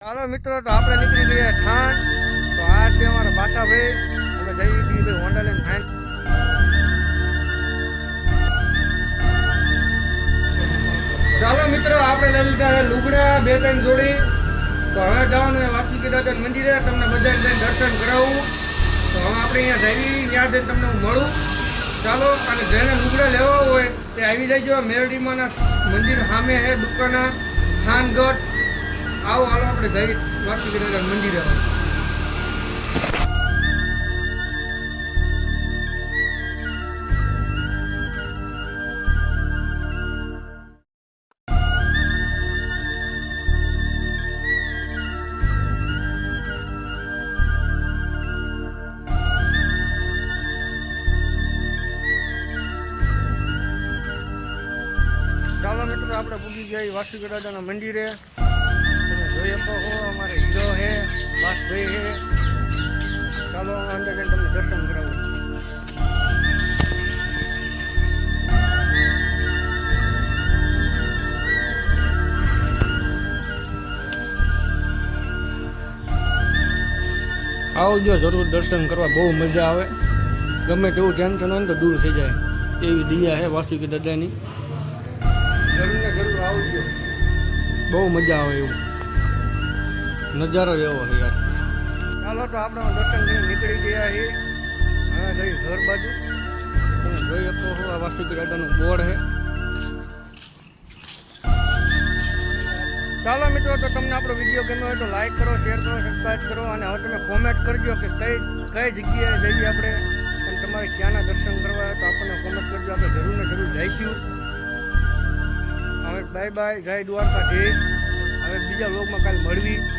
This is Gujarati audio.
હાલો મિત્રો, તો આપણે નીકળી ગયા ઠાણ. તો આ છે અમારા બાટાભાઈ. અમે જઈ ભાઈ હોન્ડા લઈને ઠાણ. ચાલો મિત્રો, આપણે લઈ લીધા લુગડા 2-3 જોડી. તો હવે જવાનું વાસુકી દાદા મંદિરે તમને બધાને જઈને દર્શન કરાવું. તો હવે આપણે અહીંયા જઈ ત્યાં જઈને તમને હું મળું. ચાલો, અને જેને લુગડા લેવા હોય તે આવી જજો. મેરડીમાંના મંદિર સામે છે દુકાના થાનગઢ. આવો હાલો આપણે જઈ વાસુકી દાદા મંદિરે. ચાલો મિત્રો, આપણે પૂગી ગયા વાસુકી દાદાના મંદિરે. તમે જોઈ શકો છો અમારે હીરો છે, બાસભાઈ છે. ચાલો અંદર જઈને તમને દર્શન કરાવું. આવજો જરૂર દર્શન કરવા, બહુ મજા આવે. ગમે તેવું ટેન્શન હોય ને તો દૂર થઈ જાય એવી દયા છે વાસુકી દાદાની. જરૂર ને જરૂર આવજો, બહુ મજા આવે એવું નજારો એવો છે યાર. ચાલો, તો આપણે દર્શન કરીને નીકળી ગયા છીએ. હવે જઈ ઘર બાજુ. તમે જોઈ શકો છો આ વાસુકી દાદાનું બોર્ડ છે. ચાલો મિત્રો, તો તમને આપણો વિડીયો ગમ્યો હોય તો લાઈક કરો, શેર કરો, સબસ્ક્રાઈબ કરો. અને હવે તમે કોમેન્ટ કરજો કે કઈ જગ્યાએ જઈએ આપણે, અને તમારે ક્યાંના દર્શન કરવા હોય તો આપણને કોમેન્ટ કરજો. આપણે જરૂર ને જરૂર જઈશું. હવે બાય બાય, જય દ્વારકાધીશ. હવે બીજા વ્લોગમાં કાલે મળવી.